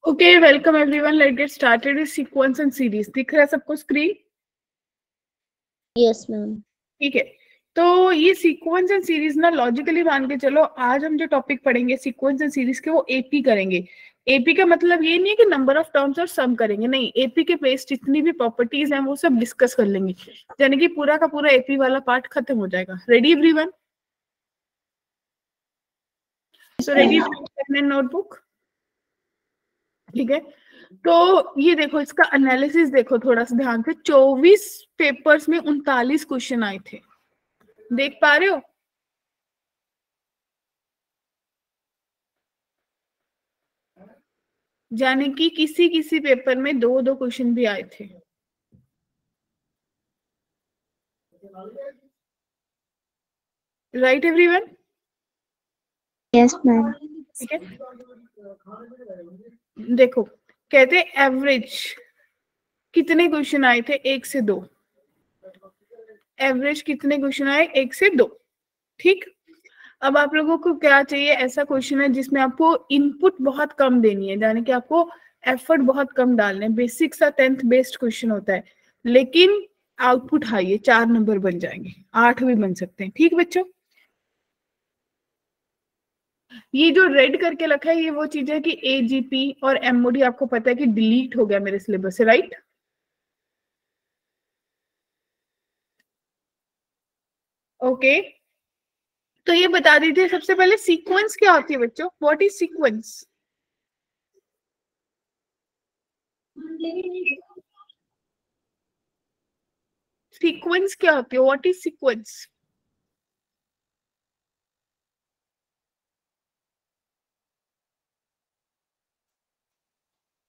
Okay, welcome everyone. Let's get started with sequence and series. दिख रहा है सबको स्क्रीन? Yes ma'am. ठीक है, तो ये सीक्वेंस एंड सीरीज ना लॉजिकली मान के चलो, आज हम जो टॉपिक पढ़ेंगे सीक्वेंस एंड सीरीज के, वो एपी करेंगे। एपी का मतलब ये नहीं है कि नंबर ऑफ टर्म्स और सम करेंगे, नहीं, एपी के बेस्ड जितनी भी प्रॉपर्टीज हैं वो सब डिस्कस कर लेंगे, यानी कि पूरा का पूरा एपी वाला पार्ट खत्म हो जाएगा। Ready everyone? So ready notebook? ठीक है, तो ये देखो, इसका एनालिसिस देखो थोड़ा सा ध्यान से। 24 पेपर्स में 39 क्वेश्चन आए थे, देख पा रहे हो? यानी कि किसी किसी पेपर में दो दो क्वेश्चन भी आए थे। Right everyone? Yes ma'am. ठीक है, देखो कहते एवरेज कितने क्वेश्चन आए थे? 1 से 2। एवरेज कितने क्वेश्चन आए? 1 से 2। ठीक, अब आप लोगों को क्या चाहिए? ऐसा क्वेश्चन है जिसमें आपको इनपुट बहुत कम देनी है, यानी कि आपको एफर्ट बहुत कम डालने हैं। बेसिक सा 10th बेस्ड क्वेश्चन होता है, लेकिन आउटपुट हाई है, 4 नंबर बन जाएंगे, 8 भी बन सकते हैं। ठीक बच्चों, ये जो रेड करके रखा है ये वो चीज है कि एजीपी और एमओडी आपको पता है कि डिलीट हो गया मेरे सिलेबस से, राइट? ओके, तो ये बता दीजिए सबसे पहले सीक्वेंस क्या होती है बच्चों? What is sequence? सीक्वेंस क्या होती है? What is sequence?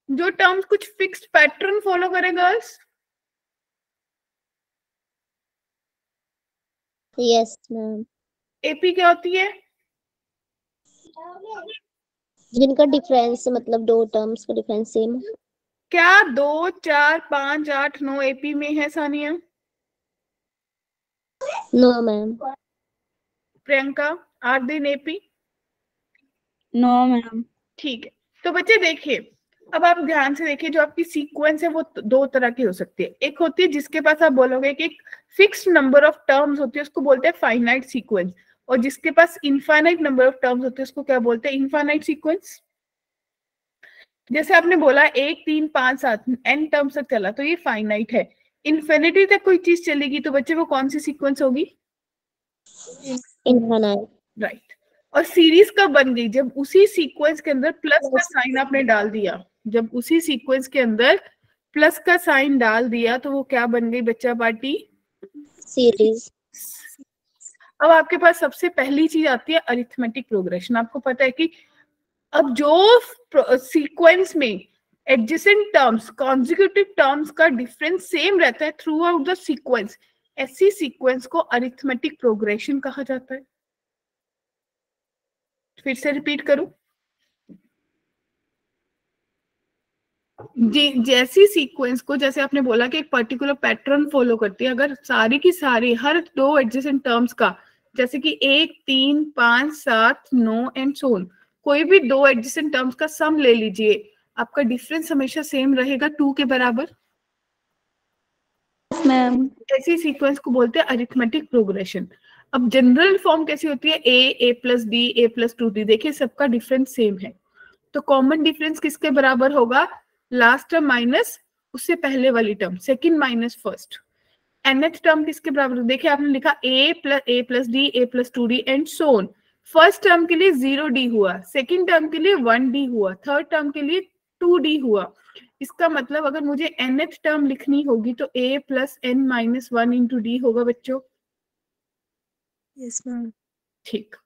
जो टर्म्स कुछ फिक्स्ड पैटर्न फॉलो करे गर्ल्स। Yes ma'am. एपी क्या होती है? जिनका डिफरेंस मतलब दो टर्म्स का डिफरेंस सेम। क्या 2, 4, 5, 8, 9 एपी में है सानिया? No ma'am. प्रियंका, आर दिन एपी? No ma'am. ठीक है, तो बच्चे देखिए, अब आप ध्यान से देखिए, जो आपकी सीक्वेंस है वो दो तरह की हो सकती है। एक होती है जिसके पास आप बोलोगे कि एक फिक्स्ड नंबर ऑफ टर्म्स होती है, उसको बोलते हैं फाइनाइट सीक्वेंस। और जिसके पास इनफाइनाइट नंबर ऑफ टर्म्स होते हैं उसको क्या बोलते हैं? Infinite sequence. जैसे आपने बोला 1, 3, 5, 7 एन टर्म्स तक चला तो ये फाइनाइट है। इन्फिनिटी तक कोई चीज चलेगी तो बच्चे वो कौन सी सीक्वेंस होगी? इनफाइनाइट। राइट। और सीरीज कब बन गई? जब उसी सीक्वेंस के अंदर प्लस का साइन आपने डाल दिया। जब उसी सीक्वेंस के अंदर प्लस का साइन डाल दिया तो वो क्या बन गई बच्चा पार्टी? सीरीज। अब आपके पास सबसे पहली चीज आती है अरिथमेटिक प्रोग्रेशन। आपको पता है कि अब जो सीक्वेंस में एडजेसेंट टर्म्स, कॉन्जिक्यूटिव टर्म्स का डिफरेंस सेम रहता है थ्रू आउट द सीक्वेंस, ऐसी सीक्वेंस को अरिथमेटिक प्रोग्रेशन कहा जाता है। फिर से रिपीट करूं, जैसी सीक्वेंस को, जैसे आपने बोला कि एक पर्टिकुलर पैटर्न फॉलो करती है, अगर सारी की सारी हर दो एडजेसेंट टर्म्स का, जैसे कि 1, 3, 5, 7, 9 एंड सो ऑन, कोई भी दो एडजेसेंट टर्म्स का सम ले लीजिए, आपका डिफरेंस हमेशा सेम रहेगा 2 के बराबर। मैम। ऐसी सीक्वेंस को बोलते हैं अरिथमेटिक प्रोग्रेशन। अब जनरल फॉर्म कैसी होती है? ए प्लस बी, ए प्लस 2d। देखिए सबका डिफरेंस सेम है, तो कॉमन डिफरेंस किसके बराबर होगा? लास्ट टर्म माइनस उससे पहले वाली term, second minus first. nth term किसके बराबर? देखिए आपने लिखा a plus D, A plus 2d and so on. First term के लिए 0d हुआ, सेकंड टर्म के लिए 1d हुआ, थर्ड टर्म के लिए 2d हुआ। इसका मतलब अगर मुझे nth टर्म लिखनी होगी तो a plus n minus 1 into D होगा बच्चों। Yes ma'am. ठीक,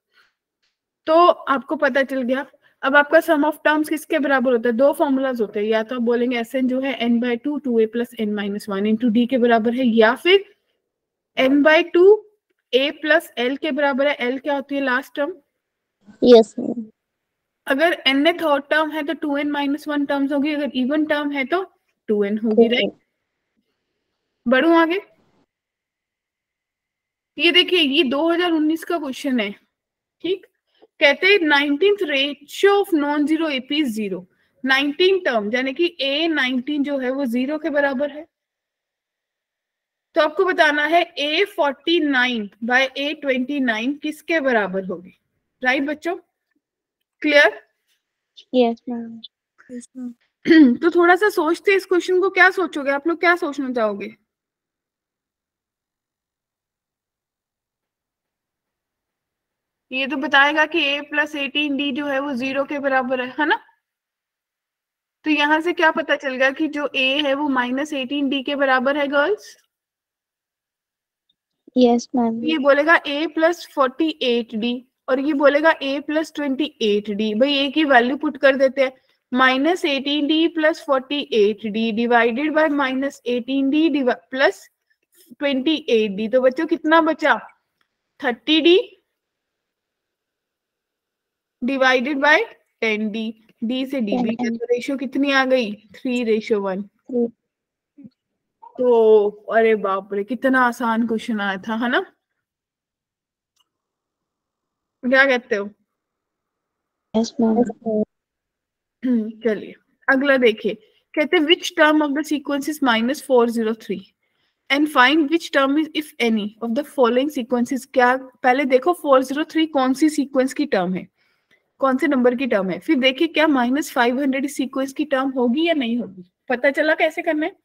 तो आपको पता चल गया। अब आपका सम ऑफ टर्म्स किसके बराबर होता है? दो फॉर्मूलाज होते हैं, या तो आप बोलेंगे एस जो है n/2 2a plus n minus 1 into D के बराबर है, या फिर n/2 a प्लस l के बराबर है। l क्या होती है? Last term. Yes ma'am. अगर nth ऑड टर्म है तो 2n माइनस 1 टर्म्स होगी, अगर इवन टर्म है तो 2n होगी, राइट? बढ़ू आगे। ये देखिए, ये 2019 का क्वेश्चन है। ठीक, कहते हैं 19th ratio of non zero AP is 0। 19 term, यानी कि A19 जो है वो 0 के बराबर है। तो आपको बताना है A49 बाय A29 किसके बराबर होगी, राइट बच्चों? क्लियर? Yes ma'am. तो थोड़ा सा सोचते इस क्वेश्चन को, क्या सोचोगे आप लोग, क्या सोचना चाहोगे? ये तो बताएगा कि A+18D जो है वो 0 के बराबर है ना? तो यहां से क्या पता चल गया कि जो A है वो -18D के बराबर है गर्ल्स? Yes ma'am. ये बोलेगा A+48D और ये बोलेगा A+28D। भाई A की वैल्यू पुट कर देते हैं, -18D + 48D divided by -18D plus 28D। तो बच्चों कितना बचा? 30D divided by 10D। D से D भी, तो रेशियो कितनी आ गई? 3:1। तो अरे बाप रे, कितना आसान क्वेश्चन आया था, है ना? क्या कहते हो? Yes ma'am. चलिए अगला देखिए। कहते हैं which term of the sequence is -403 and find which term is if any of the following sequences. क्या पहले देखो 403 कौन सी सीक्वेंस की टर्म है, कौन से नंबर की टर्म है, फिर देखिए क्या -500 इस सीक्वेंस की टर्म होगी या नहीं होगी। पता चला कैसे करना है?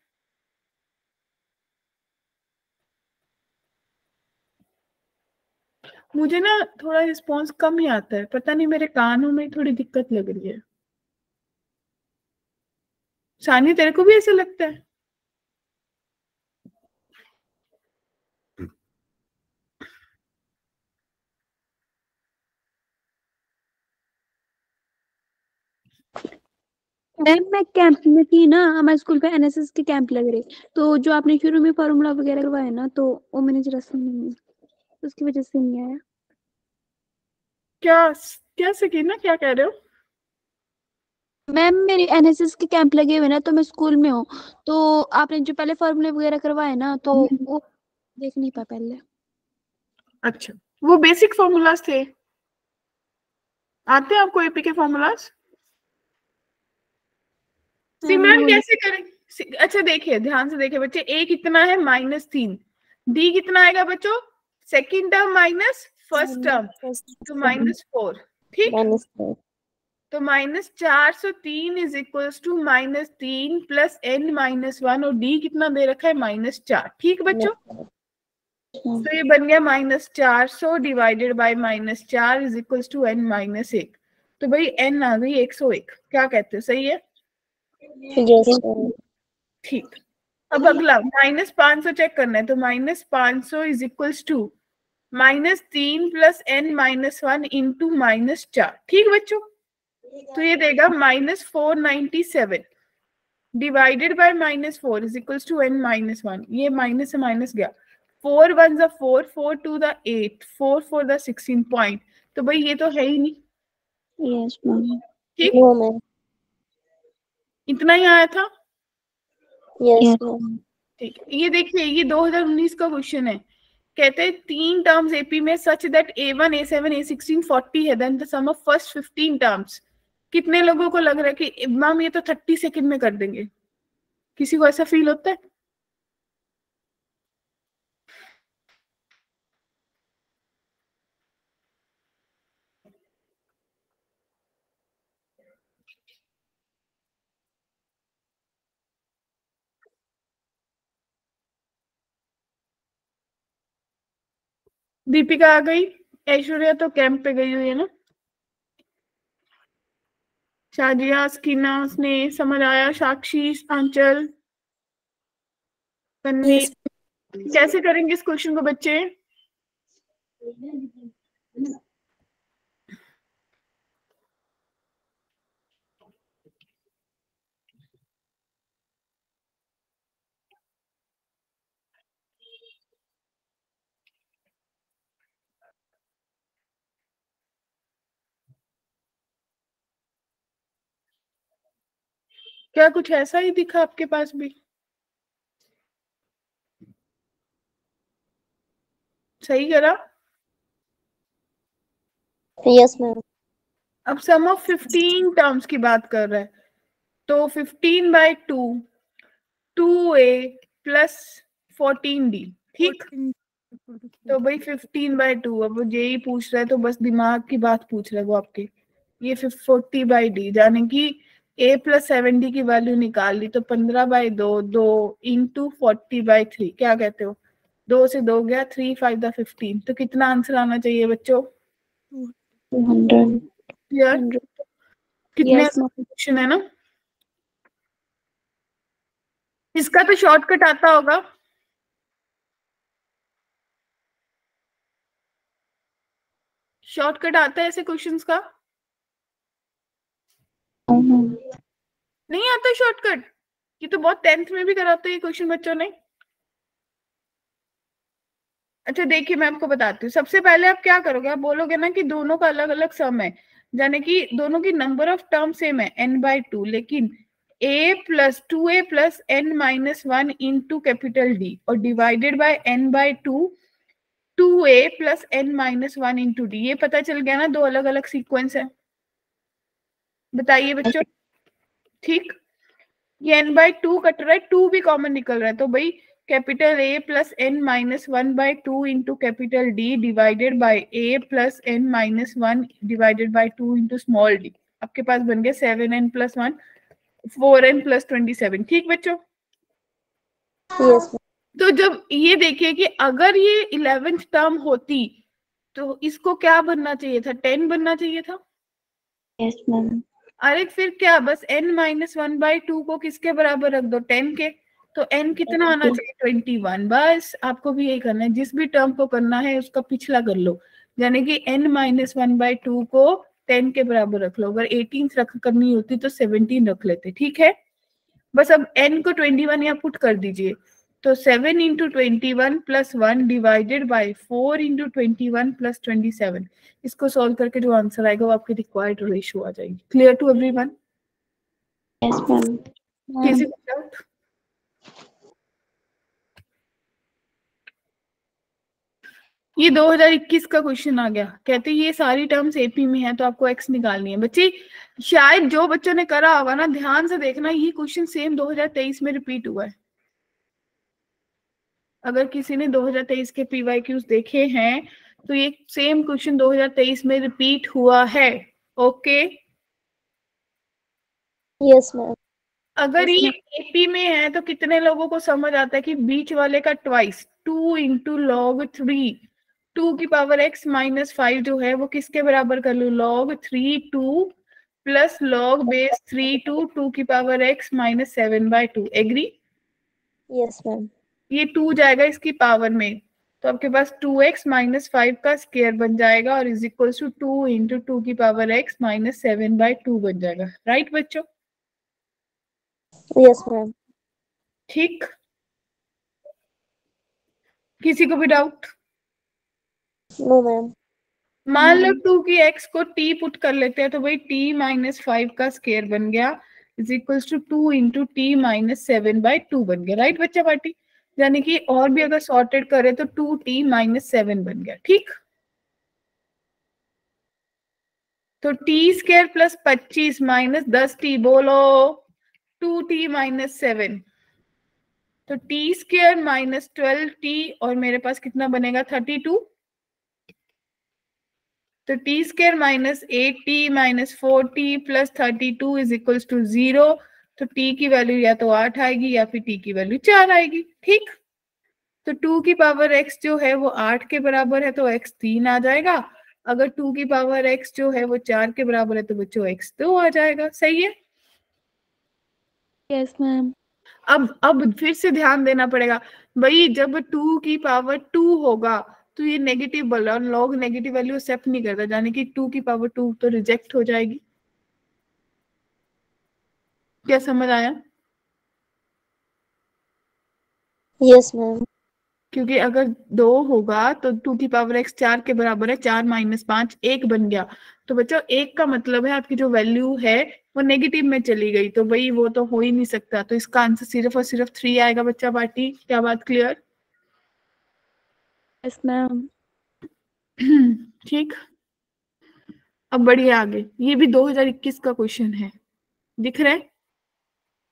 मुझे ना थोड़ा रिस्पॉन्स कम ही आता है, पता नहीं मेरे कानों में थोड़ी दिक्कत लग रही है। सानी तेरे को भी ऐसा लगता है? मैम मैं कैंप में थी ना, हमारे स्कूल पे एनएसएस के कैंप लग रहे, तो जो आपने शुरू में फार्मूला वगैरह करवाया ना, तो वो मैंने जरा सुनी, उसकी वजह से नहीं आया। क्या क्या सकीना, क्या कह रहे हो? मैम मेरे एनएसएस के कैंप लगे हुए ना, तो मैं स्कूल में हूँ, तो आपने जो पहले फार्मूले वगैरह करवाए ना, तो वो देख नहीं पाया पहले। अच्छा, वो बेसिक फॉर्मूलाज थे। आते हैं आपको एपी के फॉर्मूलाज? मैम कैसे करें? अच्छा देखिए, ध्यान से देखिए बच्चे, ए कितना है? -3। डी कितना आएगा बच्चों? Second term minus first term, तो -4। ठीक, तो -403 इज इक्वल्स टू -3 + n-1, और डी कितना दे रखा है? -4। ठीक बच्चों, तो ये बन गया -400 divided by -4 is equals to n-1। तो भाई n आ गई 101। क्या कहते हो, सही है? ठीक। अब अगला -500 चेक करना है, तो -500 is equals to -3 + n-1 into -4। ठीक बच्चों, तो ये देगा -497 divided by -4 is equals to n-1। ये माइनस से माइनस गया, 4 1 ज़ा 4, 4 2 ज़ा 8, 4 4 ज़ा 16 पॉइंट। तो भाई ये तो है ही नहीं। Yes ma'am. ठीक, नो मैम। इतना ही आया था। Yes ma'am. ठीक, ये देखिए, ये 2019 का क्वेश्चन है। कहते हैं 3 टर्म्स एपी में such that A1 A7 A16 40 है, then the sum of first 15 terms. कितने लोगों को लग रहा है कि मैम ये तो 30 सेकंड में कर देंगे? किसी को ऐसा फील होता है? दीपिका आ गई, ऐश्वर्या तो कैंप पे गई हुई है ना, शाजिया, स्कीना, स्नेह, समझ आया, साक्षी, आंचल, तन्वी। कैसे करेंगे इस क्वेश्चन को बच्चे? क्या कुछ ऐसा ही दिखा आपके पास भी? सही करा? Yes ma'am. अब सम ऑफ 15 टर्म्स की बात कर रहा है, तो 15/2 2a प्लस 14d, ठीक। तो भाई 15/2, अब वो यही पूछ रहा है तो बस दिमाग की बात पूछ रहा है वो आपके। ये 40/d, यानी कि a प्लस 7d की वैल्यू निकाल ली, तो 15/2 2 इंटू 40/3, क्या कहते हो? 2 से 2 गया, 3 5 15, तो कितना आंसर आना चाहिए बच्चों? 200 क्लियर? कितने Yes, ma'am. क्वेश्चन है ना? इसका तो शॉर्टकट आता होगा। शॉर्टकट आता है ऐसे क्वेश्चंस का? नहीं आता शॉर्टकट? ये तो बहुत 10th में भी कराते हैं ये क्वेश्चन बच्चों ने। अच्छा देखिए, मैं आपको बताती हूँ। सबसे पहले आप क्या करोगे, आप बोलोगे ना कि दोनों का अलग अलग सम है, यानी कि दोनों की नंबर ऑफ टर्म सेम है n/2, लेकिन a plus 2a plus n-1 into capital D और divided by n/2 2a plus n-1 into D। ये पता चल गया ना, दो अलग अलग सीक्वेंस है। बताइए बच्चों, ठीक। ये n/2 कट रहा है, 2 भी कॉमन निकल रहा है, तो भाई capital A plus n-1/2 into capital D divided by A plus n-1 divided by 2 into small d। आपके पास बन गया 7n प्लस 1 4n प्लस 27, ठीक बच्चों? यस तो जब ये देखिए कि अगर ये 11th टर्म होती तो इसको क्या बनना चाहिए था? 10 बनना चाहिए था। Yes ma'am. अरे फिर क्या, बस n-1/2 को किसके बराबर रख दो? 10 के। तो n कितना आना चाहिए? 21। बस आपको भी यही करना है, जिस भी टर्म को करना है उसका पिछला कर लो, यानी कि n-1/2 को 10 के बराबर रख लो। अगर 18 रख करनी होती तो 17 रख लेते, ठीक है। बस अब n को 21 यहाँ पुट कर दीजिए, तो 7 into 21 plus 1 divided by 4 into 21 plus 27। इसको सॉल्व करके जो आंसर आएगा वो आपकी रिक्वायर्ड रेशियो आ जाएगी। Clear to everyone? Yes ma'am. किसी को डाउट? ये 2021 का क्वेश्चन आ गया, कहते ये सारी टर्म्स एपी में है तो आपको एक्स निकालनी है। बच्चे शायद जो बच्चों ने करा होगा ना, ध्यान से देखना, ये क्वेश्चन सेम 2023 में रिपीट हुआ है। अगर किसी ने 2023 के पीवाईक्यूज देखे हैं तो ये सेम क्वेश्चन 2023 में रिपीट हुआ है। Okay, yes ma'am. अगर ये एपी में है तो कितने लोगों को समझ आता है कि बीच वाले का ट्वाइस 2 इंटू लॉग 3 2 की पावर x माइनस 5 जो है वो किसके बराबर कर लू? log 3 2 प्लस log बेस 3 2 की power x minus 7/2। Agree? Yes ma'am. ये 2 जाएगा इसकी पावर में, तो आपके पास 2x माइनस 5 का स्क्वायर बन जाएगा और इज इक्वल टू 2 इंटू 2 की पावर x माइनस 7/2 बन जाएगा। राइट बच्चों? Yes ma'am. ठीक, किसी को भी डाउट? No ma'am. मान लो 2 की x को t पुट कर लेते हैं, तो भाई t माइनस 5 का स्क्वायर बन गया is equal to 2 into t minus 7/2 बन गया। राइट बच्चा पार्टी? यानी कि और भी अगर सॉर्टेड करे तो 2t माइनस 7 बन गया, ठीक। तो t square plus 25 minus 10t, बोलो 2t माइनस 7, तो टी स्क्वायर माइनस 12t और मेरे पास कितना बनेगा? 32। तो t square minus 8t minus 4t plus 32 is equal to 0। तो t की वैल्यू या तो 8 आएगी या फिर t की वैल्यू 4 आएगी, ठीक। तो 2 की पावर x जो है वो 8 के बराबर है तो x 3 आ जाएगा। अगर 2 की पावर x जो है वो 4 के बराबर है तो बच्चों x 2 आ जाएगा। सही है? Yes, ma'am. अब फिर से ध्यान देना पड़ेगा भाई, जब 2 की पावर 2 होगा तो ये नेगेटिव बोला और लॉग नेगेटिव वैल्यू एक्सेप्ट नहीं करता, यानी कि 2 की पावर 2 तो रिजेक्ट हो जाएगी। क्या समझ आया? Yes ma'am. क्योंकि अगर 2 होगा तो 2 की पावर x 4 के बराबर है, 4 माइनस 5 1 बन गया। तो बच्चों 1 का मतलब है आपकी जो वैल्यू है वो नेगेटिव में चली गई, तो भाई वो तो हो ही नहीं सकता। तो इसका आंसर सिर्फ और सिर्फ 3 आएगा बच्चा पार्टी। क्या बात क्लियर? Yes, ma'am. ठीक, अब बढ़िए आगे। ये भी 2021 का क्वेश्चन है, दिख रहा है?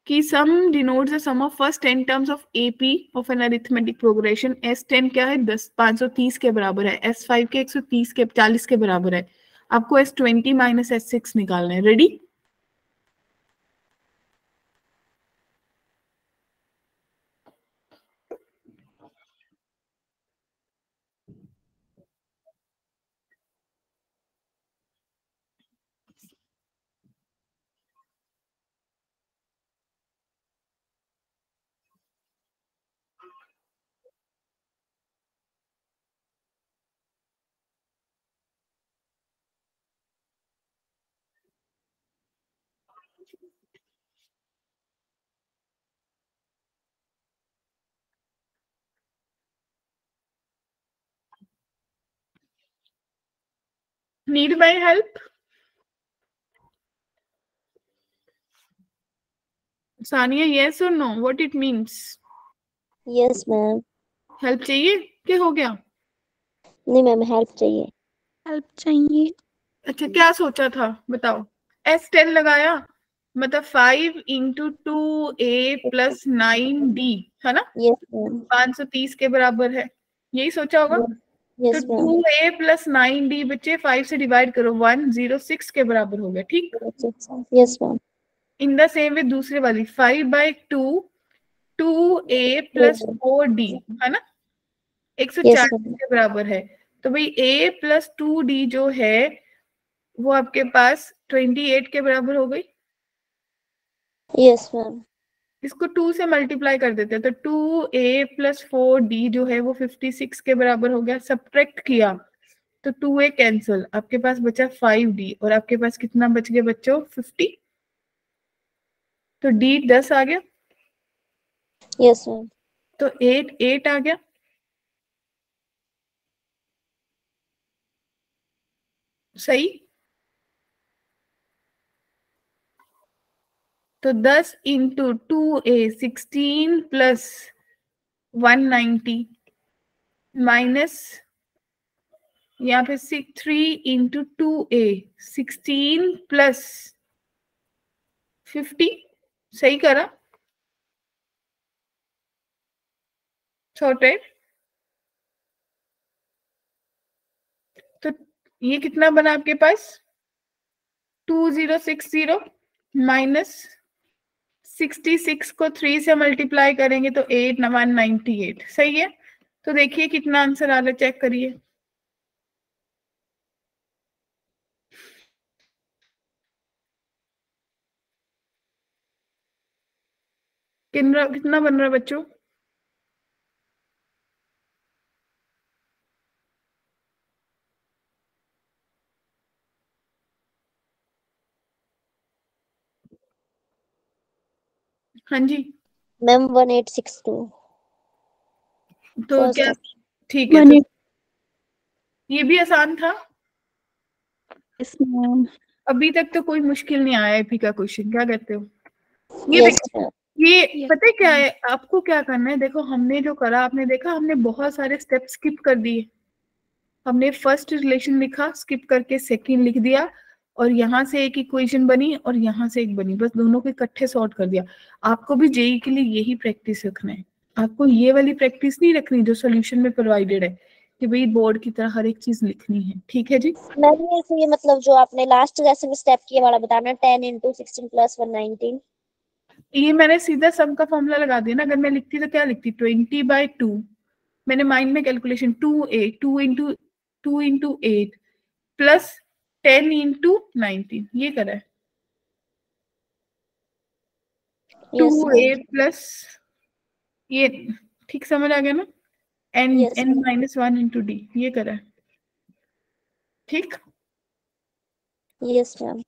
कि sum denotes the sum of first 10 terms of AP of an arithmetic progression. S10 क्या है? 10 530 के बराबर है, S5 के 130 के 40 के बराबर है। आपको S20 माइनस S6 निकालना है। Ready? Need my help? Sania, yes or no? What it means? Yes ma'am. Help चाहिए? क्या हो गया? नहीं मैम, हेल्प चाहिए। हेल्प चाहिए। अच्छा, क्या सोचा था बताओ? S10 लगाया, मतलब 5 इंटू 2A+9D है ना, यस मैम। 530 के बराबर है, यही सोचा होगा। तो यस मैम। 2A+9D बच्चे 5 से डिवाइड करो, 106 के बराबर हो गया। ठीक। Yes ma'am. In the same way दूसरे वाली 5/2 2A+4D है ना, यस 140 मैम। के बराबर है। तो भाई A+2D जो है वो आपके पास 28 के बराबर हो गई। Yes ma'am. इसको 2 से मल्टीप्लाई कर देते हैं, तो 2A+4D जो है वो 56 के बराबर हो गया। सब्ट्रैक्ट किया तो 2A कैंसिल, आपके पास बचा 5D, और आपके पास कितना बच गया बच्चों? 50। तो D 10 आ गया, यस मैम। तो 8 आ गया। सही। तो 10 इंटू 2A 16 प्लस 190 माइनस यहाँ पे 3 इंटू 2A 16 प्लस 50। सही करा? सॉर्टेड। तो ये कितना बना आपके पास? 2060 माइनस 66 को 3 से मल्टीप्लाई करेंगे तो 8198। सही है। तो देखिए कितना आंसर आ रहा है, चेक करिए। कितना बन रहा है बच्चों? हाँ जी। मैम 1862 तो फर्स्ट क्या? ऑप्शन। ठीक है, तो ये भी आसान था। Yes ma'am. अभी तक तो कोई मुश्किल नहीं आया एपी का क्वेश्चन, क्या कहते हो? ये यस देखो, मैम। ये पता है क्या है आपको क्या करना है? देखो हमने जो करा, आपने देखा हमने बहुत सारे स्टेप स्किप कर दिए। हमने फर्स्ट रिलेशन लिखा, स्किप करके सेकंड लिख दिया, और यहाँ से एक इक्वेशन बनी और यहाँ से एक बनी, बस दोनों को इकट्ठे सॉर्ट कर दिया। आपको भी जेई के लिए यही प्रैक्टिस रखना है। आपको ये वाली प्रैक्टिस नहीं रखनी जो सोल्यूशन में प्रोवाइडेड है, कि भाई बोर्ड की तरह हर एक चीज लिखनी है। ठीक है जी। मैम ये मतलब जो आपने लास्ट जैसे भी स्टेप किया वाला बताना, 10 इंटू 16 प्लस 119। ये मैंने सीधा सम का फॉर्मूला लगा दिया ना। अगर मैं लिखती तो क्या लिखती? 20/2। मैंने माइंड में कैलकुलेशन 2 इंटू 8 प्लस 10 इंटू 19, ये करा है। To yes a ma'am. Plus ये, ठीक समझ आ गया ना? An yes an ma'am. Minus 1 into D, ये करा है। ठीक। Yes ma'am.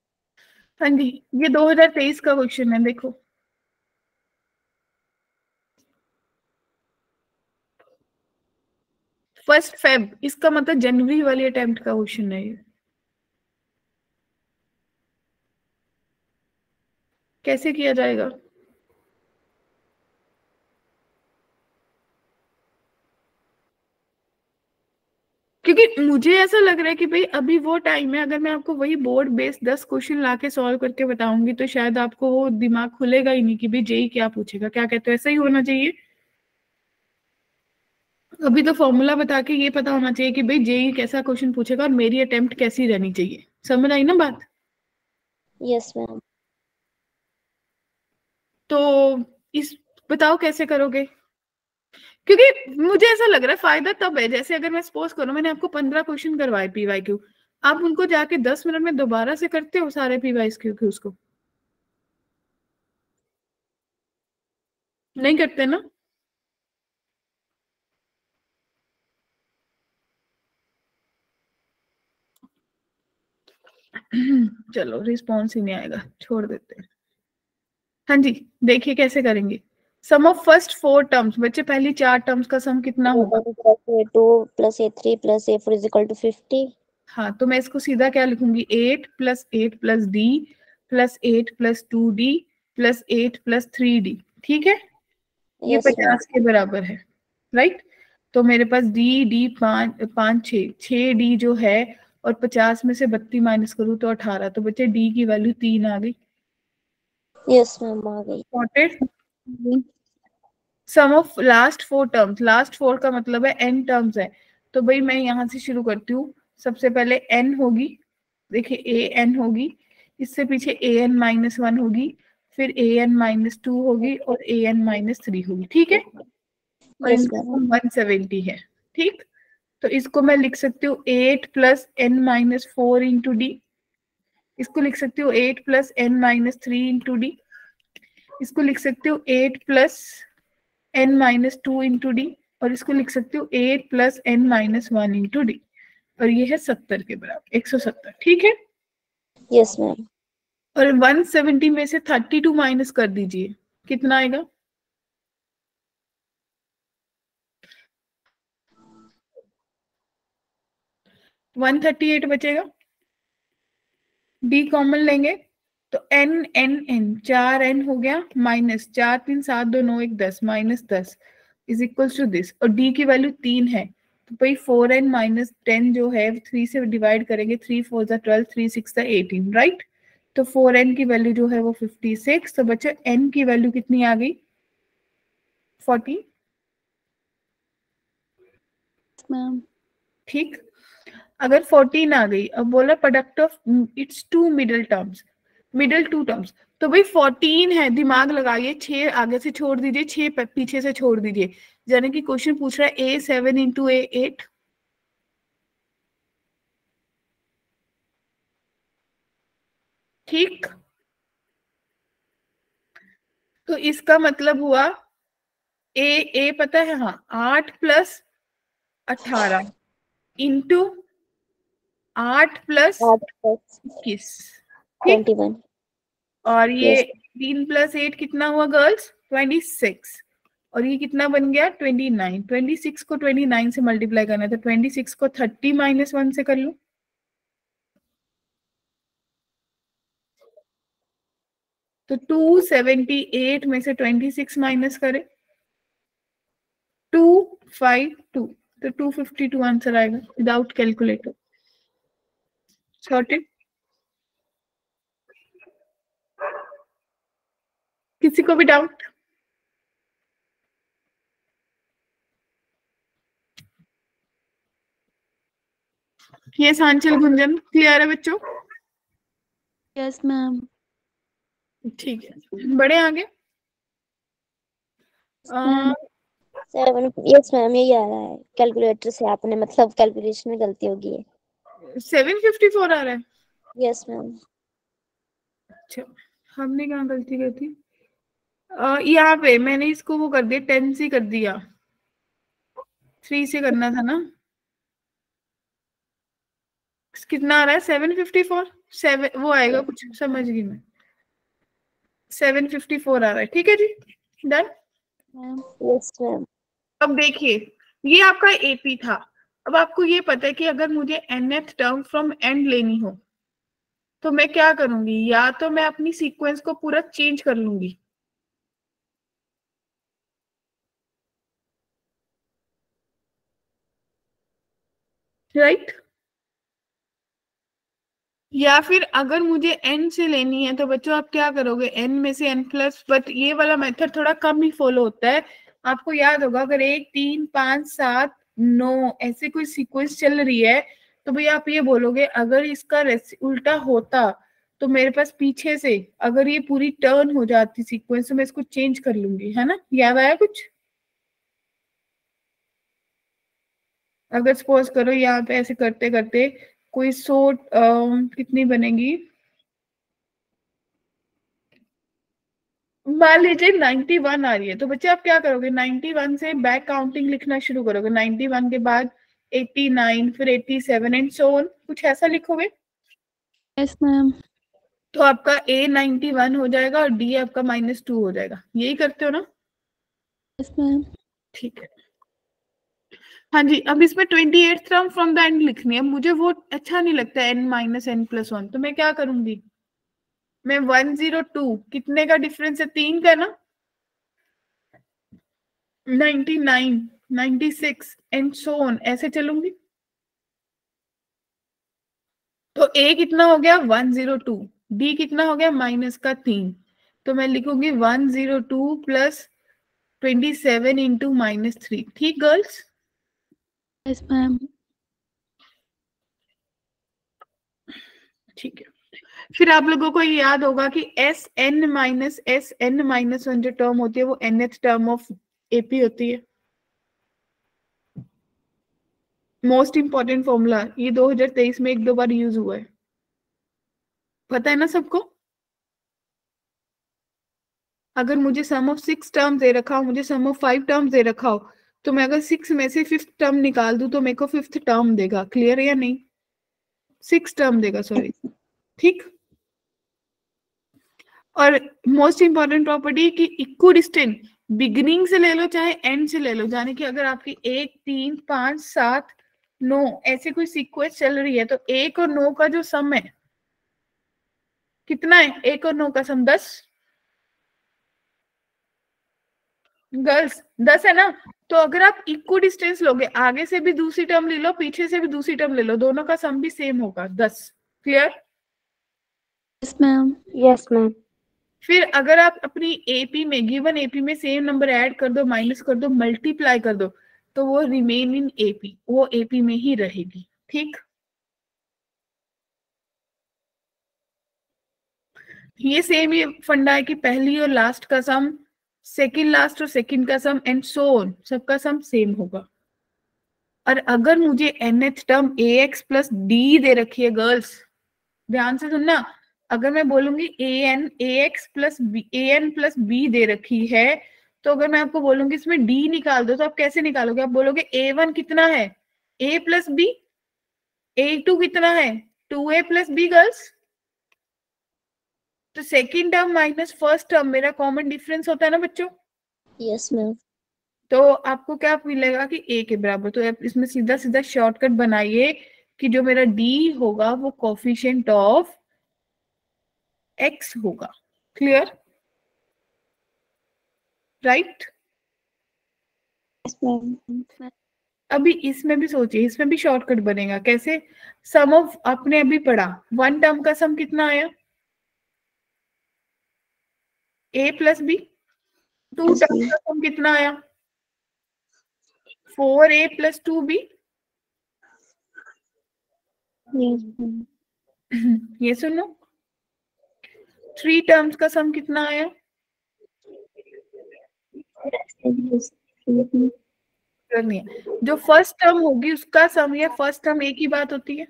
हाँ जी। ये 2023 का क्वेश्चन है, देखो। फर्स्ट फेब, इसका मतलब जनवरी वाली अटेम्प्ट का क्वेश्चन है ये। कैसे किया जाएगा? क्योंकि मुझे ऐसा लग रहा है कि भाई अभी वो टाइम है, अगर मैं आपको वही बोर्ड बेस्ड 10 क्वेश्चन लाके सॉल्व करके बताऊंगी तो शायद आपको वो दिमाग खुलेगा ही नहीं कि भाई जेई क्या पूछेगा। क्या कहते हो, ऐसा ही होना चाहिए? अभी तो फॉर्मूला बता के ये पता होना चाहिए कि भाई जेई कैसा क्वेश्चन पूछेगा और मेरी अटेम्प्ट कैसी रहनी चाहिए। समझ आई ना बात? Yes ma'am. तो इस बताओ कैसे करोगे? क्योंकि मुझे ऐसा लग रहा है फायदा तब है, जैसे अगर मैं सपोज करूं मैंने आपको 15 क्वेश्चन करवाए पीवाई क्यू, आप उनको जाके 10 मिनट में दोबारा से करते हो सारे पीवाई क्यू के उसको? नहीं करते ना? चलो रिस्पॉन्स ही नहीं आएगा, छोड़ देते हैं। हाँ जी, देखिए कैसे करेंगे। सम ऑफ फर्स्ट 4 टर्म्स, बच्चे पहली 4 टर्म्स का सम कितना होगा? A2 plus A3 plus A4 is equal to 50। हाँ, तो मैं इसको सीधा क्या लिखूंगी, 8 plus 8 plus D plus 8 plus 2D plus 8 plus 3D। ठीक है, ये यस मैम। 50 के बराबर है, राइट? तो मेरे पास डी डी 5 6 डी जो है, और 50 में से 32 माइनस करूँ तो 18, तो बच्चे डी की वैल्यू 3 आ गई। यस मैम आ गई। Sorted. Sum of last 4 terms, last 4 का मतलब है n टर्म्स है, तो भाई मैं यहां से शुरू करती हूँ। सबसे पहले n होगी, देखिए ए एन होगी, इससे पीछे ए एन माइनस 1 होगी, फिर ए एन माइनस 2 होगी और ए एन माइनस 3 होगी। ठीक है, और यस इनका मैम। 170 है। ठीक, तो इसको मैं लिख सकती हूँ 8 plus n minus 4 into d, इसको लिख सकती हूँ 8 plus n minus 3 into d, इसको लिख सकती हूँ 8 plus n minus 2 into d, और इसको लिख सकती हूँ 8 plus n minus 1 into d, और ये है 70 के बराबर, 170। ठीक है, यस मैम। और 170 में से 32 माइनस कर दीजिए, कितना आएगा? वन 138 बचेगा। डी कॉमन लेंगे तो एन एन एन 4n हो गया, minus 4 3 7 2 9 1 10 minus 10 is equal to this, और डी की वैल्यू 3 है, तो भाई 4n माइनस 10 जो है 3 से डिवाइड करेंगे, 3 4 12 3 6 18, राइट? तो 4n की वैल्यू जो है वो 56। तो बच्चों n की वैल्यू कितनी आ गई? 40। मैम ठीक, अगर 14 आ गई, अब बोला product of its two middle terms, middle two terms, तो भाई 14 है, दिमाग लगाइए, 6 आगे से छोड़ दीजिए, 6 पीछे से छोड़ दीजिए, यानी कि क्वेश्चन पूछ रहा है A7 इंटू A8। ठीक, तो इसका मतलब हुआ ए पता है, हाँ 8 प्लस 18 इंटू 8 प्लस 8 plus 21। ठीक, 21। और ये यस। 3 प्लस 8 कितना हुआ गर्ल्स? 26। और ये कितना बन गया? 29। 26 को 29 से मल्टीप्लाई करना है, तो 26 को 30 माइनस 1 से कर लो, तो 278 में से 26 माइनस करें, 252, तो 252 आंसर आएगा विदाउट कैलकुलेटर। सॉर्टेड। किसी को भी डाउट? ये सांचल गुंजन क्लियर है बच्चों? Yes ma'am. ठीक है, बड़े आगे। मैम 7। यस मैम यही आ रहा है, कैलकुलेटर से आपने मतलब कैलकुलेशन में गलती होगी है। 754 आ रहा है। Yes ma'am. अच्छा, हमने कहाँ गलती कर दी? यहाँ पे मैंने इसको वो कर दिया, 10 से कर दिया, 3 से करना था ना। कितना आ रहा है? 754। 7 वो आएगा कुछ, समझ गई मैं, 754 आ रहा है। ठीक है जी, डन। Ma'am yes ma'am. अब देखिए, ये आपका एपी था। अब आपको ये पता है कि अगर मुझे nth टर्म फ्रॉम एंड लेनी हो तो मैं क्या करूंगी, या तो मैं अपनी सीक्वेंस को पूरा चेंज कर लूंगी, राइट। या फिर अगर मुझे n से लेनी है तो बच्चों आप क्या करोगे, n में से n प्लस, बट ये वाला मेथड थोड़ा कम ही फॉलो होता है। आपको याद होगा अगर 1 3 5 7 9 ऐसे कोई सीक्वेंस चल रही है तो भैया आप ये बोलोगे अगर इसका उल्टा होता तो मेरे पास पीछे से अगर ये पूरी टर्न हो जाती सीक्वेंस तो मैं इसको चेंज कर लूंगी, है ना। याद आया कुछ? अगर सपोज करो यहाँ पे ऐसे करते करते कोई कितनी बनेगी, मान लीजिए 91 आ रही है तो बच्चे आप क्या करोगे, 91 से बैक काउंटिंग लिखना शुरू करोगे। 91 के बाद 89 फिर 87 एंड सो ऑन, कुछ ऐसा लिखोगे। Yes ma'am. तो आपका A 91 हो जाएगा और D आपका -2 हो जाएगा। यही करते हो ना? Yes ma'am. ठीक है। हाँ जी, अब इसमें 28th term from the end लिखनी है। मुझे वो अच्छा नहीं लगता n - n+1, तो मैं क्या करूंगी, मैं 102 कितने का डिफरेंस है, 3 का ना, 99 96 एंड सो ऑन ऐसे चलूंगी। तो A कितना हो गया 102, D कितना हो गया -3, तो मैं लिखूंगी 102 प्लस 27 इंटू -3। ठीक गर्ल्स? Yes ma'am. ठीक है। फिर आप लोगों को ये याद होगा कि Sn - Sn-1 जो टर्म होती है वो nth टर्म ऑफ AP होती है। मोस्ट इंपॉर्टेंट फॉर्मूला, ये 2023 में 1-2 बार यूज हुआ है, पता है ना सबको। अगर मुझे सम ऑफ 6 टर्म्स दे रखा हो, मुझे सम ऑफ 5 टर्म्स दे रखा हो, तो मैं अगर 6 में से 5th टर्म निकाल दूं तो मेरे को 5th टर्म देगा। क्लियर है या नहीं? 6 टर्म देगा, सॉरी। ठीक। और मोस्ट इंपॉर्टेंट प्रॉपर्टी कि इक्विडिस्टेंट बिगिनिंग से ले लो चाहे एंड से ले लो, यानी कि अगर आपकी 1 3 5 7 9 ऐसे कोई सीक्वेंस चल रही है तो 1 और 9 का जो सम है कितना है, 1 और 9 का सम 10। गर्ल्स 10 है ना। तो अगर आप इक्वल डिस्टेंस लोगे, आगे से भी दूसरी टर्म ले लो पीछे से भी दूसरी टर्म ले लो, दोनों का सम भी सेम होगा 10। Clear? Yes ma'am. Yes ma'am. फिर अगर आप अपनी एपी में, गिवन एपी में सेम नंबर ऐड कर दो, माइनस कर दो, मल्टीप्लाई कर दो, तो वो रिमेन इन एपी, वो एपी में ही रहेगी। ठीक। ये सेम ये फंडा है कि पहली और लास्ट का सम, सेकंड लास्ट और सेकंड का सम एंड सो ऑन, सबका सम सेम होगा। और अगर मुझे nth term ax plus D दे रखी है गर्ल्स, ध्यान से सुनना, अगर मैं बोलूंगी ax प्लस b दे रखी है, तो अगर मैं आपको बोलूंगी इसमें d निकाल दो तो आप कैसे निकालोगे? आप बोलोगे a1 कितना है, a प्लस बी, a2 कितना है 2a प्लस बी। गर्ल्स, तो second term minus first term मेरा कॉमन डिफरेंस होता है ना बच्चों। Yes ma'am. तो आपको क्या मिलेगा कि a के बराबर, तो आप इसमें सीधा सीधा शॉर्टकट बनाइए कि जो मेरा d होगा वो कोफिशिएंट ऑफ x होगा। क्लियर? राइट। Yes ma'am. अभी इसमें भी सोचिए, इसमें भी शॉर्टकट बनेगा कैसे। सम ऑफ आपने अभी पढ़ा, 1 टर्म का सम कितना आया, a प्लस बी। 2 टर्म का सम कितना आया, 4a प्लस 2b। ये सुनो, 3 टर्म्स का सम कितना आया, नहीं है। जो फर्स्ट टर्म होगी उसका सम या फर्स्ट टर्म एक ही बात होती है।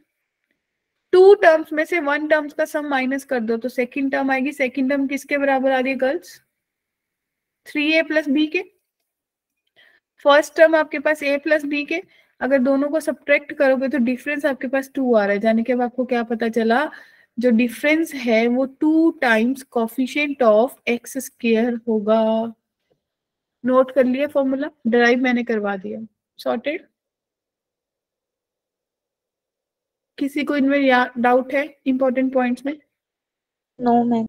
2 टर्म्स में से 1 टर्म्स का सम माइनस कर दो तो सेकंड टर्म आएगी। सेकंड टर्म किसके बराबर आ रही है गर्ल्स, 3a प्लस बी के। फर्स्ट टर्म आपके पास a प्लस बी के, अगर दोनों को सब्ट्रैक्ट करोगे तो डिफरेंस आपके पास 2 आ रहा है, यानी कि अब आपको क्या पता चला, जो डिफरेंस है वो 2 times coefficient of x square होगा। नोट कर लिया फॉर्मूला, डिराइव मैंने करवा दिया। सॉर्टेड? किसी को इनमें डाउट है इंपॉर्टेंट पॉइंट्स में? No ma'am.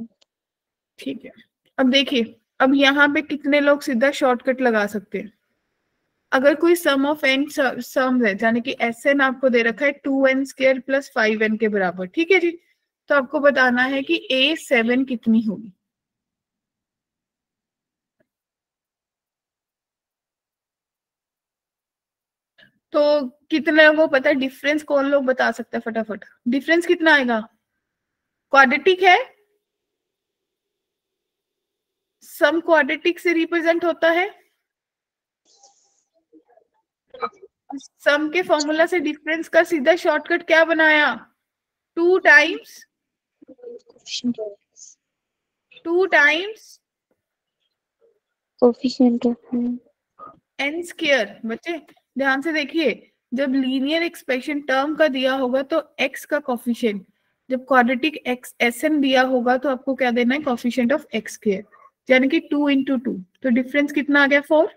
ठीक है। अब देखिए, अब यहाँ पे कितने लोग सीधा शॉर्टकट लगा सकते हैं, अगर कोई सम ऑफ एन सम है, यानी कि एस एन आपको दे रखा है 2n² + 5n के बराबर, ठीक है जी। तो आपको बताना है कि A7 कितनी होगी। तो कितने लोगों को पता है डिफरेंस? कौन लोग बता सकता है फटाफट? डिफरेंस कितना आएगा? क्वाड्रेटिक है, सम क्वाड्रेटिक से रिप्रेजेंट होता है। सम के फॉर्मूला से डिफरेंस का सीधा शॉर्टकट क्या बनाया? 2 टाइम्स कोफिशिएंट n स्क्वायर। बच्चे ध्यान से देखिए, जब लीनियर एक्सप्रेशन टर्म का दिया होगा तो x का कोफिशिएंट, जब क्वाड्रेटिक एक्स एस एन दिया होगा तो आपको क्या देना है? कोफिशिएंट ऑफ x स्क्वायर, यानी कि 2 × 2। तो डिफरेंस कितना आ गया? 4।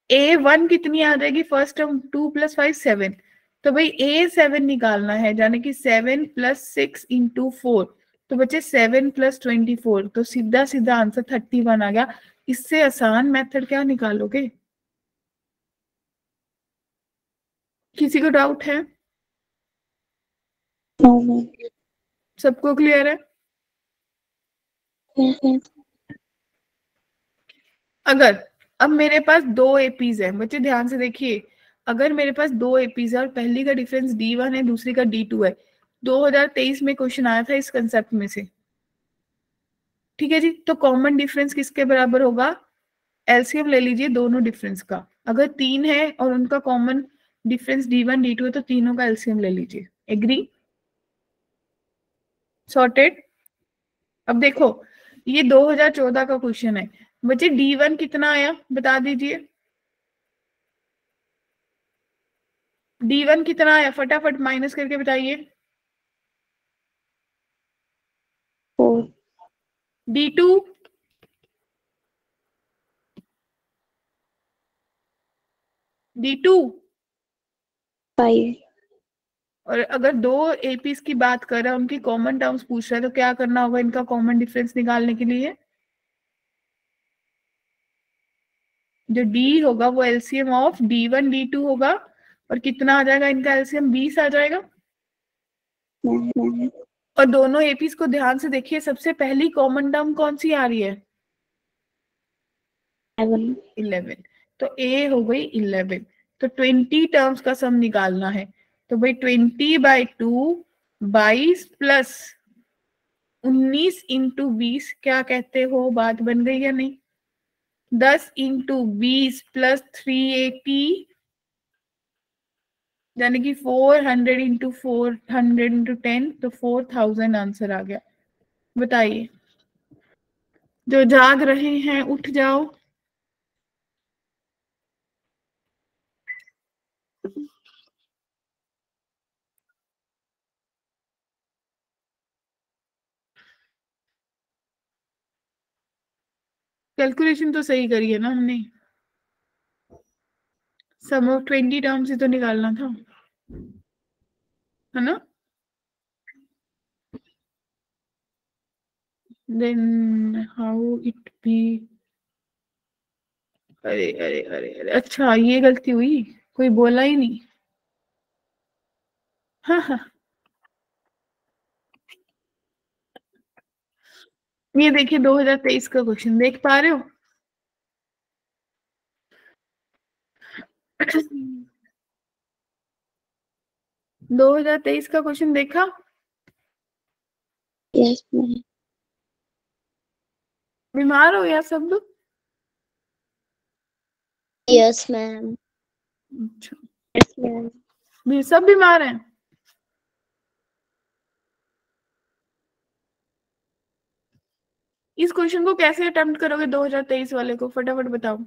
A1 कितनी आ जाएगी? First term 2 + 5 7। तो भाई A7 निकालना है, यानी कि 7 + 6 × 4। तो बच्चे 7 + 24, तो सीधा सीधा आंसर 31 आ गया। इससे आसान मेथड क्या निकालोगे? किसी को डाउट है? सबको क्लियर है? अगर अब मेरे पास 2 एपीज है, बच्चे ध्यान से देखिए, अगर मेरे पास 2 एपीज है और पहली का डिफरेंस D1 है, दूसरी का D2 है, 2023 में क्वेश्चन आया था इस कंसेप्ट में से, ठीक है जी। तो कॉमन डिफरेंस किसके बराबर होगा? एलसीएम ले लीजिए दोनों डिफरेंस का। अगर 3 है और उनका कॉमन डिफरेंस D1 D2 है तो तीनों का एलसीएम ले लीजिए। एग्री? सॉर्टेड? अब देखो, ये 2014 का क्वेश्चन है। बच्चे D1 कितना आया बता दीजिए। D1 कितना आया फटाफट माइनस करके बताइए। 4 D2 D2 5 और अगर दो एपीस की बात कर रहा है, उनकी कॉमन टर्म्स पूछ रहा है, तो क्या करना होगा इनका कॉमन डिफरेंस निकालने के लिए? जो डी होगा वो एलसीएम ऑफ D1 D2 होगा, और कितना आ जाएगा इनका एलसीएम? 20 आ जाएगा। और दोनों एपीस को ध्यान से देखिए, सबसे पहली कॉमन टर्म कौन सी आ रही है? 11। तो ए हो गई 11। तो 20 टर्म्स का सम निकालना है। तो भाई 20/2 22 प्लस 19 × 20 क्या कहते हो? बात बन गई या नहीं? 10 × 20 + 380, यानी कि 400 × 400 × 10, तो 4000 आंसर आ गया। बताइए, जो जाग रहे हैं उठ जाओ। कैलकुलेशन तो सही करी है ना हमने? सम ऑफ 20 टर्म्स ही तो निकालना था, है ना? Then how it be. अरे अरे अरे अरे, अच्छा ये गलती हुई, कोई बोला ही नहीं। हाँ हाँ, ये देखिए 2023 का क्वेश्चन देख पा रहे हो? 2023 का क्वेश्चन देखा? यस मैम बीमार हो या सब लोग? यस मैम अच्छा, यस मैम भी सब बीमार हैं? इस क्वेश्चन को कैसे अटेम्प्ट करोगे 2023 वाले को? फटाफट बताओ।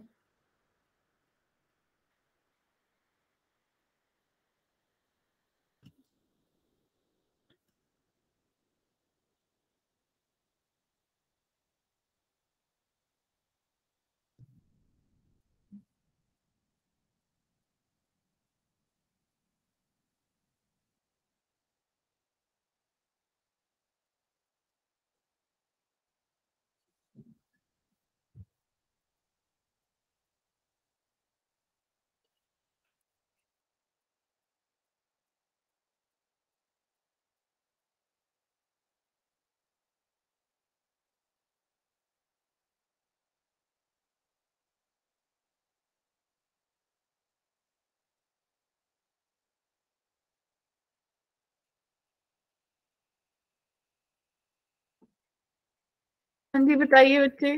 हाँ जी बताइए बच्चे।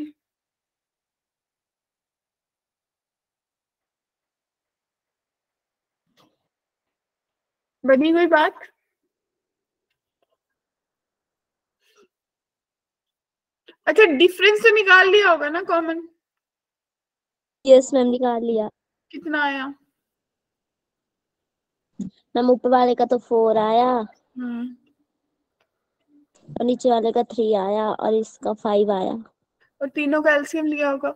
बनी कोई बात? अच्छा डिफरेंस तो निकाल लिया होगा ना कॉमन? यस मैम, निकाल लिया कितना आया? मैम। ऊपर वाले का तो 4 आया हम्म। और नीचे वाले का 3 आया और इसका 5 आया। और तीनों का एलसीएम लिया होगा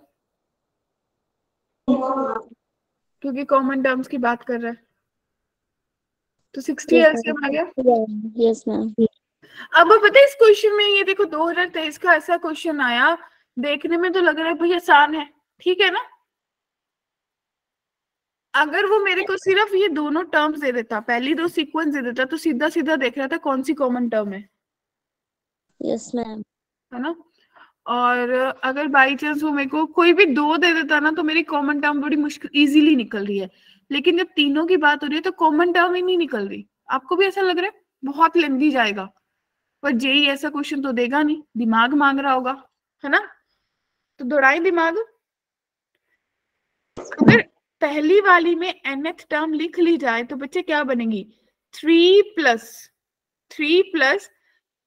क्योंकि कॉमन टर्म्स की बात कर रहा है, तो 60 यस एलसीएम आ गया। मैम। Yes ma'am. अब पता है इस क्वेश्चन में, ये देखो 2023 का ऐसा क्वेश्चन आया, देखने में तो लग रहा है भाई आसान है, ठीक है ना। अगर वो मेरे को सिर्फ ये दोनों टर्म्स दे देता, पहली दो सीक्वेंस दे देता, तो सीधा सीधा देख रहा था कौन सी कॉमन टर्म यस मैम। है ना। और अगर बाई चांस वो मेरे को कोई भी दो दे देता ना, तो मेरी कॉमन टर्म बड़ी मुश्किल इजीली निकल रही है। लेकिन जब तीनों की बात हो रही है तो कॉमन टर्म ही नहीं निकल रही। आपको भी ऐसा लग रहा है बहुत लेंदी जाएगा, पर जेई ऐसा क्वेश्चन तो देगा नहीं, दिमाग मांग रहा होगा, है ना। तो दौड़ाई दिमाग। अगर पहली वाली में nth टर्म लिख ली जाए तो बच्चे क्या बनेगी? 3 प्लस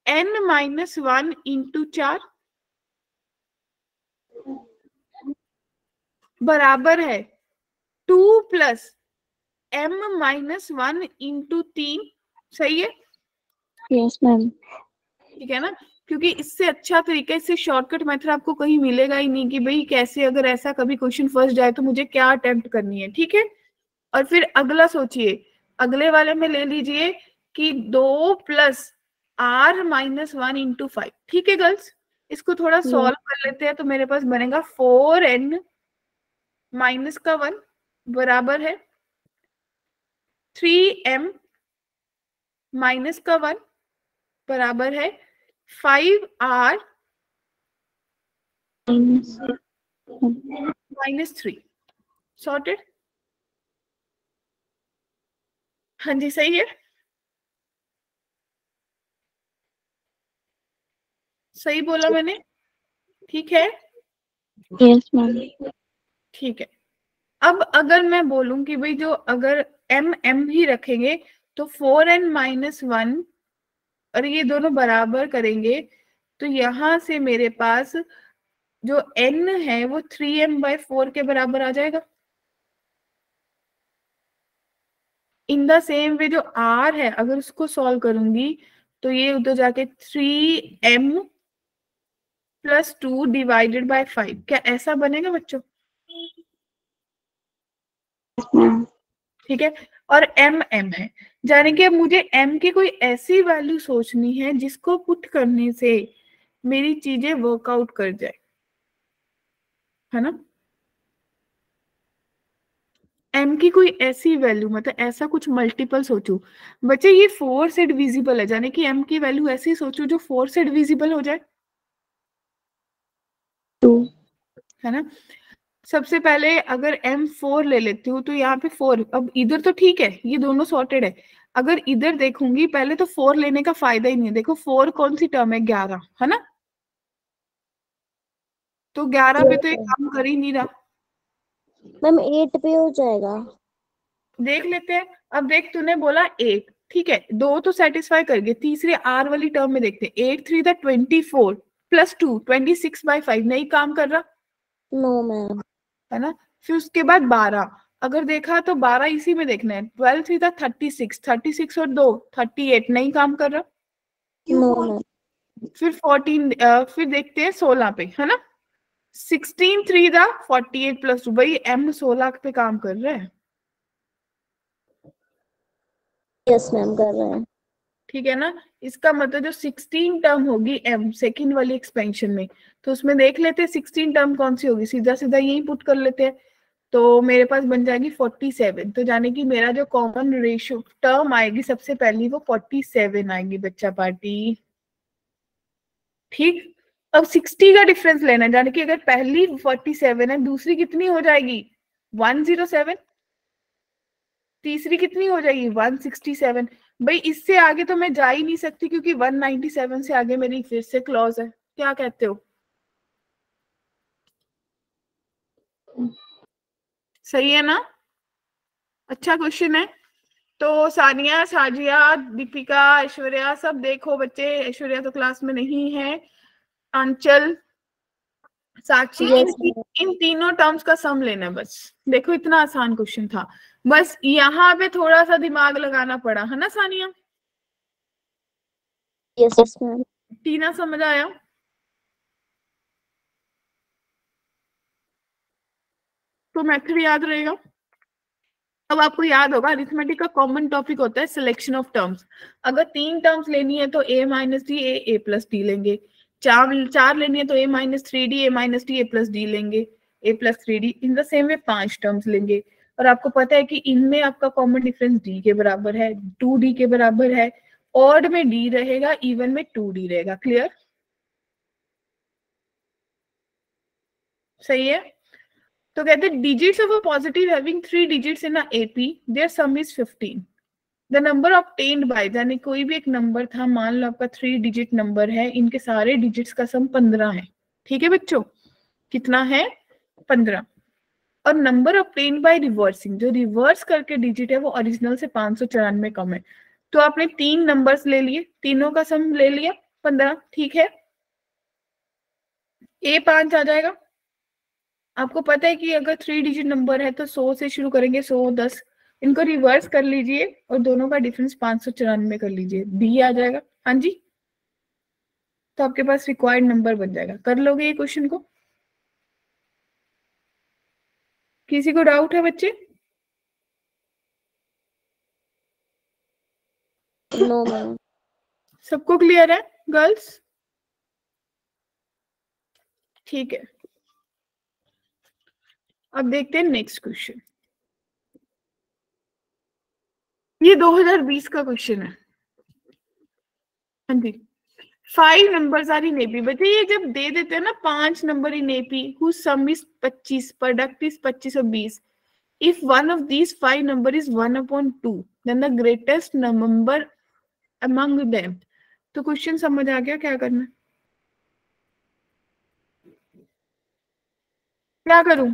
n-1 इंटू 4 बराबर है 2 प्लस m-1 इंटू 3। सही है? Yes ma'am. ठीक है ना। क्योंकि इससे अच्छा तरीका, इससे शॉर्टकट मेथड आपको कहीं मिलेगा ही नहीं कि भाई कैसे अगर ऐसा कभी क्वेश्चन फंस जाए तो मुझे क्या अटेम्प्ट करनी है, ठीक है। और फिर अगला सोचिए, अगले वाले में ले लीजिए कि 2 + r-1 इंटू 5। ठीक है गर्ल्स, इसको थोड़ा सॉल्व कर लेते हैं तो मेरे पास बनेगा 4n माइनस का 1 बराबर है 3m माइनस का 1 बराबर है 5r -3। सॉर्टेड? हाँ जी सही है, सही बोला मैंने, ठीक है। Yes ma'am. ठीक है। अब अगर मैं बोलूं कि भाई जो अगर m ही रखेंगे तो 4n-1 और ये दोनों बराबर करेंगे तो यहां से मेरे पास जो n है वो 3m/4 के बराबर आ जाएगा। इन द सेम वे जो r है अगर उसको सॉल्व करूंगी तो ये उधर जाके 3m+2 डिवाइडेड बाय 5। क्या ऐसा बनेगा बच्चों? ठीक है। और m है, जाने कि अब मुझे m की कोई ऐसी वैल्यू सोचनी है जिसको पुट करने से मेरी चीजें वर्कआउट कर जाए, है ना। m की कोई ऐसी वैल्यू, मतलब ऐसा कुछ मल्टीपल सोचू। बच्चे ये 4 से डिविजिबल है, जाने कि m की वैल्यू ऐसी सोचू जो 4 से डिविजिबल हो जाए, 2 है ना। सबसे पहले अगर m4 ले लेती हूँ तो यहाँ पे 4, अब इधर तो ठीक है ये दोनों सॉर्टेड है। अगर इधर देखूंगी पहले तो 4 लेने का फायदा ही नहीं है। देखो 4 कौन सी टर्म है? 11, है ना। तो 11 पे तो ये काम कर ही नहीं रहा। मैम 8 पे हो जाएगा। देख लेते हैं। अब देख तूने बोला 8, ठीक है, दो तो सेटिस्फाई कर गए। तीसरे आर वाली टर्म में देखते हैं, 8×3 = 24 +2 26/5 नहीं काम कर रहा, नो मैम। है ना। फिर उसके बाद 12, अगर देखा तो 12 इसी में देखना है। 12×3 = 36, 36 और 2 38 नहीं काम कर रहा। No ma'am. फिर 14, फिर देखते हैं 16 पे, है ना। 16×3 = 48 +2, भाई m 16 पे काम कर रहा है, यस मैम कर रहे हैं। ठीक है ना। इसका मतलब जो 16 टर्म होगी m सेकेंड वाली एक्सपेंशन में, तो उसमें देख लेते हैं 16 टर्म कौन सी होगी, सीधा सीधा यही पुट कर लेते हैं। तो मेरे पास बन जाएगी 47। तो जाने की मेरा जो कॉमन रेशियो टर्म आएगी सबसे पहली वो 47 आएगी बच्चा पार्टी, ठीक। अब 60 का डिफरेंस लेना है, जाने की अगर पहली 47 है दूसरी कितनी हो जाएगी 107, तीसरी कितनी हो जाएगी 167। भाई इससे आगे तो मैं जा ही नहीं सकती क्योंकि 197 से आगे मेरी फिर से क्लॉज है। क्या कहते हो? सही है ना? अच्छा क्वेश्चन है। तो सानिया, साजिया, दीपिका, ऐश्वर्या सब देखो बच्चे। ऐश्वर्या तो क्लास में नहीं है। आंचल, साक्षी, यस मैम। इन तीनों टर्म्स का सम लेना है बस। देखो इतना आसान क्वेश्चन था, बस यहाँ पे थोड़ा सा दिमाग लगाना पड़ा है ना Sania? Yes yes ma'am. Tina समझ आया? तो मेथड याद रहेगा। अब आपको याद होगा अरिथमेटिक का कॉमन टॉपिक होता है सिलेक्शन ऑफ टर्म्स। अगर 3 टर्म्स लेनी है तो a minus D A plus D लेंगे। चार लेनी है तो a minus 3d a minus D A plus D लेंगे। a plus 3d in the same way 5 terms लेंगे। और आपको पता है कि इनमें आपका कॉमन डिफरेंस d के बराबर है, 2d के बराबर है। ऑड में d रहेगा, इवन में 2d रहेगा। क्लियर? सही है। तो कहते हैं digits of a positive having 3 digits in a AP there sum is 15। The number obtained by, यानी कोई भी एक नंबर था, मान लो आपका 3 डिजिट नंबर है, इनके सारे डिजिट्स का सम 15 है। ठीक है बच्चों? कितना है? 15। और नंबर ऑब्टेन्ड बाय रिवर्सिंग, जो रिवर्स करके डिजिट है वो ओरिजिनल से 594 कम है। तो आपने 3 नंबर्स ले लिए, तीनों का सम ले लिया 15। ठीक है, ए 5 आ जाएगा। आपको पता है कि अगर 3 डिजिट नंबर है तो 100 से शुरू करेंगे, 100, 10, इनको रिवर्स कर लीजिए और दोनों का डिफरेंस 594 कर लीजिए, डी आ जाएगा। हाँ जी, तो आपके पास रिक्वायर्ड नंबर बन जाएगा। कर लोगे ये क्वेश्चन को? किसी को डाउट है बच्चे? No ma'am. सबको क्लियर है गर्ल्स? ठीक है, अब देखते हैं नेक्स्ट क्वेश्चन। ये 2020 का क्वेश्चन है। हाँ जी। 5 numbers are in AP। बच्चे ये जब दे देते हैं ना 5 number in AP whose sum is 25, product is 25 और 20, if one of these 5 number is 1/2 then the greatest number among them। तो क्वेश्चन समझ आ गया क्या करना है? क्या करूं?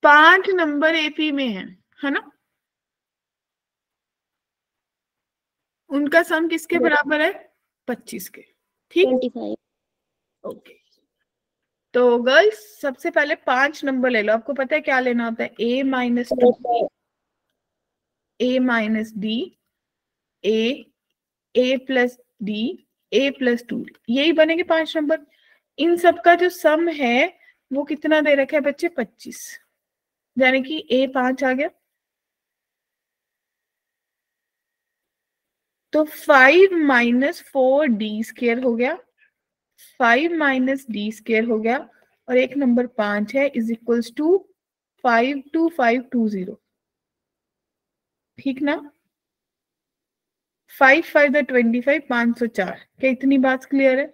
पांच नंबर एपी में है ना? उनका सम किसके बराबर है? 25 के। ठीक, 25। ओके। तो गर्ल्स सबसे पहले 5 नंबर ले लो। आपको पता है क्या लेना होता है? a minus 2, a minus D, A plus D, A plus 2, यही बनेंगे 5 नंबर। इन सब का जो सम है वो कितना दे रखा है बच्चे? 25, यानी कि a 5 आ गया। तो 5 माइनस 4d स्क्वायर हो गया, 5 माइनस डी स्क्वायर हो गया, और एक नंबर 5 है, इज इक्वल्स टू 52520। ठीक ना? 5 5 द 25, 504। क्या इतनी बात क्लियर है?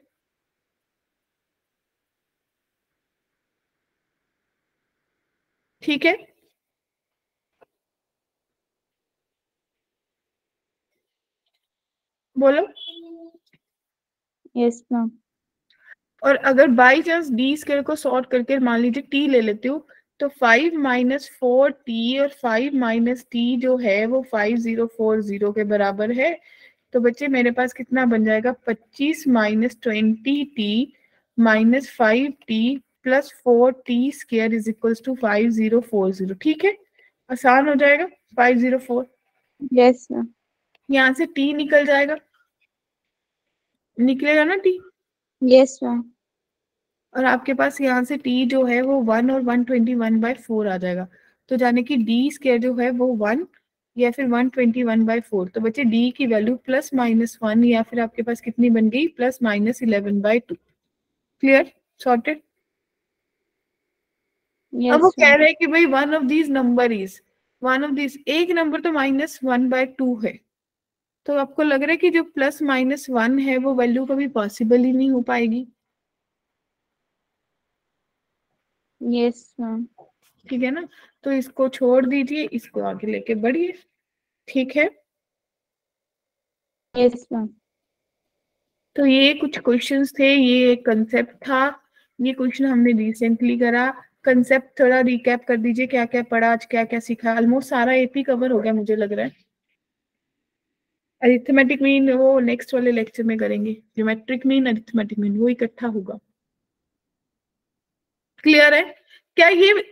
ठीक है, बोलो। Yes ma'am. और अगर बाई चांस डी स्क्वायर को सॉर्ट करके मान लीजिए टी ले लेते हो, तो 5 माइनस 4t और 5 माइनस टी जो है वो 5040 के बराबर है। तो बच्चे मेरे पास कितना बन जाएगा? 25 minus 20t minus 5t plus 4t square is equals to 5040। ठीक है, आसान हो जाएगा। 504, यस मैम। यहाँ से t निकल जाएगा, निकलेगा ना t? Yes ma'am. और आपके पास यहाँ से t जो है वो 1 और 121/4 आ जाएगा। तो जाने की d स्क्वायर जो है वो 1 या फिर 121/4। तो बच्चे d की वैल्यू प्लस माइनस 1 या फिर आपके पास कितनी बन गई? Plus minus 11/2। क्लियर? सॉर्टेड? अब वो यस कह मैम। रहे हैं कि भाई one of these number is, one of these, एक नंबर तो -1/2 है। तो आपको लग रहा है कि जो प्लस माइनस 1 है वो वैल्यू कभी पॉसिबल ही नहीं हो पाएगी। Yes ma'am. ठीक है ना? तो इसको छोड़ दीजिए, इसको आगे लेके बढ़िए। ठीक है, यस मैम। तो ये कुछ क्वेश्चंस थे, ये एक कंसेप्ट था, ये क्वेश्चन हमने रिसेंटली करा। कंसेप्ट थोड़ा रिकैप कर दीजिए, क्या क्या पढ़ा आज, क्या क्या सीखा। ऑलमोस्ट सारा एपी कवर हो गया मुझे लग रहा है। अरिथमेटिक मीन वो नेक्स्ट वाले लेक्चर में करेंगे, ज्योमेट्रिक मीन अरिथमेटिक मीन वो इकट्ठा होगा। क्लियर है? क्या ये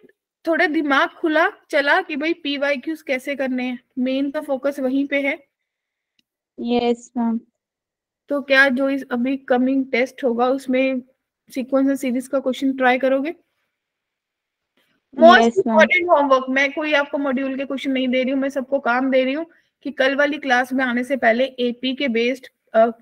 थोड़ा दिमाग खुला चला कि भाई पीवाईक्यूज कैसे करने हैं, मेन का फोकस वहीं पे है। Yes ma'am. तो क्या जो इस अभी कमिंग टेस्ट होगा उसमें सीक्वेंस एंड सीरीज का क्वेश्चन ट्राई करोगे? Most yes ma'am. Important homework, मैं कोई आपको मॉड्यूल के क्वेश्चन नहीं दे रही हूँ, मैं सबको काम दे रही हूँ कि कल वाली क्लास में आने से पहले एपी के बेस्ड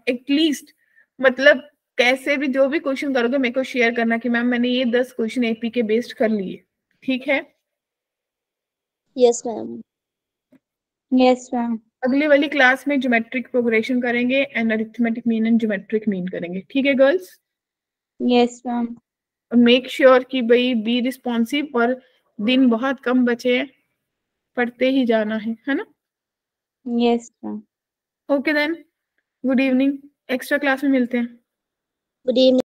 एटलीस्ट, मतलब कैसे भी जो भी क्वेश्चन करोगे मेरे को शेयर करना कि मैम मैंने ये 10 क्वेश्चन एपी के बेस्ड कर लिए। ठीक है? Yes ma'am. Yes ma'am. अगली वाली क्लास में ज्योमेट्रिक प्रोग्रेशन करेंगे and arithmetic mean and geometric mean करेंगे। ठीक है गर्ल्स? Yes ma'am. और मेक श्योर कि भाई बी रिस्पॉन्सिव, और दिन बहुत कम बचे हैं, पढ़ते ही जाना है ना? Yes ma'am. Okay then, good evening, extra class में मिलते हैं। Good evening.